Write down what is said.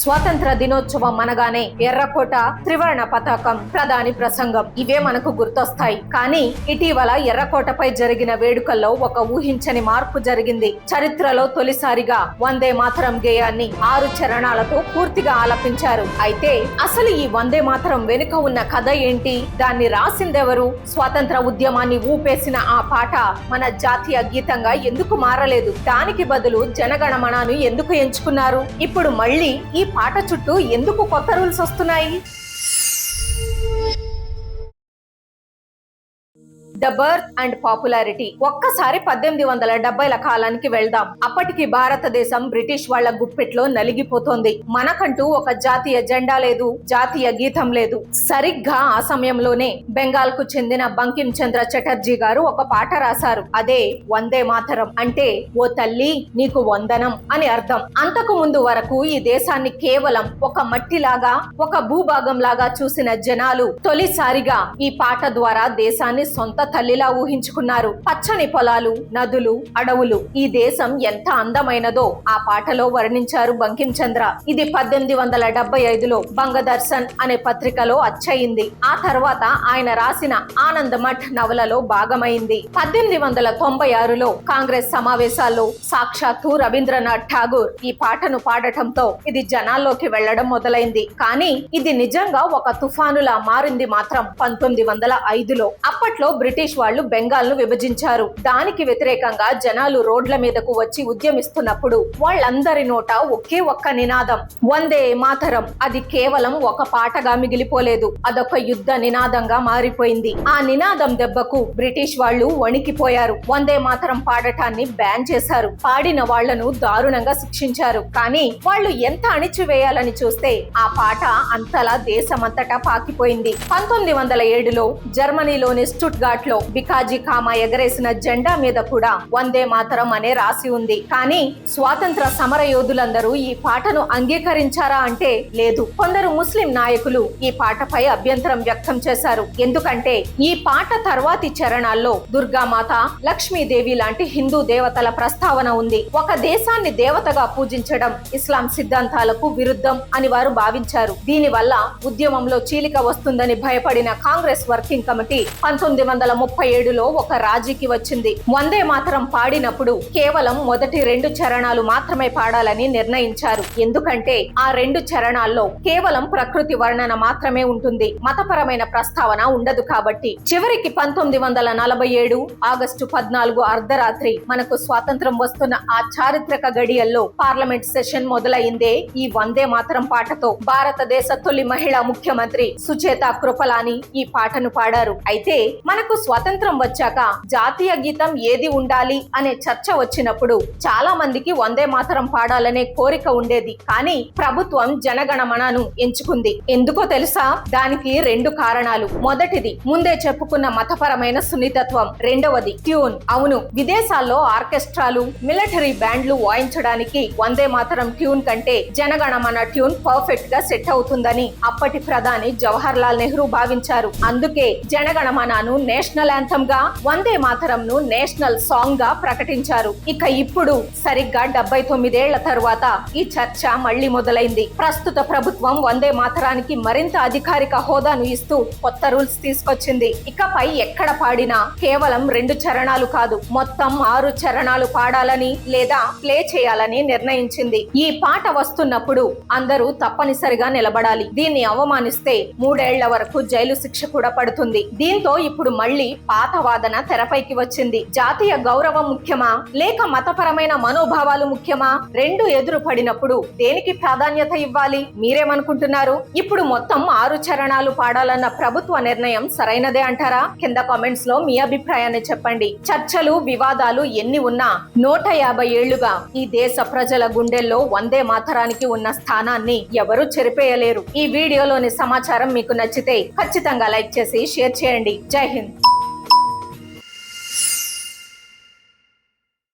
స్వాతంత్ర దినోత్సవం అనగానే ఎర్రకోట, త్రివర్ణ పతాకం, ప్రధాని ప్రసంగం ఇవే మనకు గుర్తొస్తాయి. కానీ ఇటీవల ఎర్రకోటపై జరిగిన వేడుకల్లో ఒక ఊహించని మార్పు జరిగింది. చరిత్రలో తొలిసారిగా వందే మాతరం గేయాన్ని 6 చరణాలతో పూర్తిగా ఆలపించారు. అయితే అసలు ఈ వందే మాతరం వెనుక ఉన్న కథ ఏంటి? దాన్ని రాసిందెవరు? స్వాతంత్ర ఉద్యమాన్ని ఊపేసిన ఆ పాట మన జాతీయ గీతంగా ఎందుకు మారలేదు? దానికి బదులు జనగణమనను ఎందుకు ఎంచుకున్నారు? ఇప్పుడు మళ్ళీ ఈ పాట చుట్టూ ఎందుకు కొత్త రూల్స్ వస్తున్నాయి? The birth and popularity. ఒక్కసారి 1870ల కాలానికి వెళ్దాం. అప్పటికి భారతదేశం బ్రిటిష్ వాళ్ల గుప్పెట్లో నలిగిపోతోంది. మనకంటూ ఒక జాతీయ జెండా లేదు, జాతీయ గీతం లేదు. సరిగ్గా ఆ సమయంలోనే బెంగాల్ కు చెందిన బంకిం చంద్ర చటర్జీ గారు ఒక పాట రాశారు. అదే వందే మాతరం. అంటే ఓ తల్లి నీకు వందనం అని అర్థం. అంతకు ముందు వరకు ఈ దేశాన్ని కేవలం ఒక మట్టిలాగా, ఒక భూభాగం లాగా చూసిన జనాలు తొలిసారిగా ఈ పాట ద్వారా దేశాన్ని సొంత తల్లిలా ఊహించుకున్నారు. పచ్చని పొలాలు, నదులు, అడవులు, ఈ దేశం ఎంత అందమైనదో ఆ పాటలో వర్ణించారు బంకిం చంద్ర. ఇది 1875లో బంగదర్శన్ అనే పత్రికలో అచ్చయింది. ఆ తర్వాత ఆయన రాసిన ఆనంద్ మఠ్ నవలలో భాగమైంది. 1896లో కాంగ్రెస్ సమావేశాల్లో సాక్షాత్తు రవీంద్రనాథ్ ఠాగూర్ ఈ పాటను పాడటంతో ఇది జనాల్లోకి వెళ్లడం మొదలైంది. కానీ ఇది నిజంగా ఒక తుఫానులా మారింది మాత్రం 1905లో. అప్పట్లో బ్రిటిష్ వాళ్ళు బెంగాల్ ను విభజించారు. దానికి వ్యతిరేకంగా జనాలు రోడ్ల మీదకు వచ్చి ఉద్యమిస్తున్నప్పుడు వాళ్ళందరి నోట ఒకే ఒక్క నినాదం, వందే మాతరం. అది కేవలం ఒక పాటగా మిగిలిపోలేదు, అదొక యుద్ధ నినాదంగా మారిపోయింది. ఆ నినాదం దెబ్బకు బ్రిటిష్ వాళ్ళు వణికిపోయారు. వందే మాతరం పాడటాన్ని బ్యాన్ చేశారు. పాడిన వాళ్లను దారుణంగా శిక్షించారు. కానీ వాళ్ళు ఎంత అణిచివేయాలని చూస్తే ఆ పాట అంతలా దేశమంతటా పాకిపోయింది. 1907లో జర్మనీలోని స్టుట్గార్ట్ లో బికాజీ కామా ఎగరేసిన జెండా మీద కూడా వందే మాతరం అనే రాసి ఉంది. కానీ స్వాతంత్ర సమర యోధులందరూ ఈ పాటను అంగీకరించారా అంటే లేదు. కొందరు ముస్లిం నాయకులు ఈ పాటపై అభ్యంతరం వ్యక్తం చేశారు. ఎందుకంటే ఈ పాట తర్వాతి చరణాల్లో దుర్గామాత, లక్ష్మీదేవి లాంటి హిందూ దేవతల ప్రస్తావన ఉంది. ఒక దేశాన్ని దేవతగా పూజించడం ఇస్లాం సిద్ధాంతాలకు విరుద్ధం అని వారు భావించారు. దీనివల్ల ఉద్యమంలో చీలిక వస్తుందని భయపడిన కాంగ్రెస్ వర్కింగ్ కమిటీ 1937లో ఒక రాజీకి వచ్చింది. వందే మాతరం పాడినప్పుడు కేవలం మొదటి 2 చరణాలు మాత్రమే పాడాలని నిర్ణయించారు. ఎందుకంటే ఆ 2 చరణాల్లో కేవలం ప్రకృతి వర్ణన మాత్రమే ఉంటుంది, మతపరమైన ప్రస్తావన ఉండదు. కాబట్టి చివరికి 1947 ఆగస్టు 14 అర్ధరాత్రి మనకు స్వాతంత్రం వస్తున్న ఆ చారిత్రక గడియల్లో పార్లమెంట్ సెషన్ మొదలైందే ఈ వందే మాతరం పాటతో. భారతదేశ తొలి మహిళా ముఖ్యమంత్రి సుచేత కృపలాని ఈ పాటను పాడారు. అయితే మనకు స్వతంత్రం వచ్చాక జాతీయ గీతం ఏది ఉండాలి అనే చర్చ వచ్చినప్పుడు చాలా మందికి వందే మాతరం పాడాలనే కోరిక ఉండేది. కానీ ప్రభుత్వం జనగణమనను ఎంచుకుంది. ఎందుకో తెలుసా? దానికి 2 కారణాలు. మొదటిది ముందే చెప్పుకున్న మతపరమైన సున్నితత్వం. రెండవది ట్యూన్. అవును, విదేశాల్లో ఆర్కెస్ట్రాలు, మిలిటరీ బ్యాండ్లు వాయించడానికి వందే మాతరం ట్యూన్ కంటే జనగణమన ట్యూన్ పర్ఫెక్ట్ గా సెట్ అవుతుందని అప్పటి ప్రధాని జవహర్ లాల్ నెహ్రూ భావించారు. అందుకే జనగణమనను నేషనల్ యాంథమ్ గా, వందే మాతరం ను నేషనల్ సాంగ్ గా ప్రకటించారు. ఇక ఇప్పుడు సరిగ్గా 79 ఏళ్ల తరువాత ఈ చర్చ మళ్లీ మొదలైంది. ప్రస్తుత ప్రభుత్వం వందే మాతరానికి మరింత అధికారిక హోదాను ఇస్తూ కొత్త రూల్స్ తీసుకొచ్చింది. ఇకపై ఎక్కడ పాడినా కేవలం 2 చరణాలు కాదు, మొత్తం 6 చరణాలు పాడాలని లేదా ప్లే చేయాలని నిర్ణయించింది. ఈ పాట వస్తున్నప్పుడు అందరూ తప్పనిసరిగా నిలబడాలి. దీన్ని అవమానిస్తే 3 ఏళ్ల వరకు జైలు శిక్ష కూడా పడుతుంది. దీంతో ఇప్పుడు మళ్లీ పాత వాదన తెరపైకి వచ్చింది. జాతీయ గౌరవం ముఖ్యమా లేక మతపరమైన మనోభావాలు ముఖ్యమా? 2 ఎదురు పడినప్పుడు దేనికి ప్రాధాన్యత ఇవ్వాలి? మీరేమనుకుంటున్నారు? ఇప్పుడు మొత్తం 6 చరణాలు పాడాలన్న ప్రభుత్వ నిర్ణయం సరైనదే అంటారా? కింద కామెంట్స్ లో మీ అభిప్రాయాన్ని చెప్పండి. చర్చలు, వివాదాలు ఎన్ని ఉన్నా 150 ఏళ్లుగా ఈ దేశ ప్రజల గుండెల్లో వందే మాతరానికి ఉన్న స్థానాన్ని ఎవరూ చెరిపేయలేరు. ఈ వీడియోలోని సమాచారం మీకు నచ్చితే ఖచ్చితంగా లైక్ చేసి షేర్ చేయండి. జై హింద్.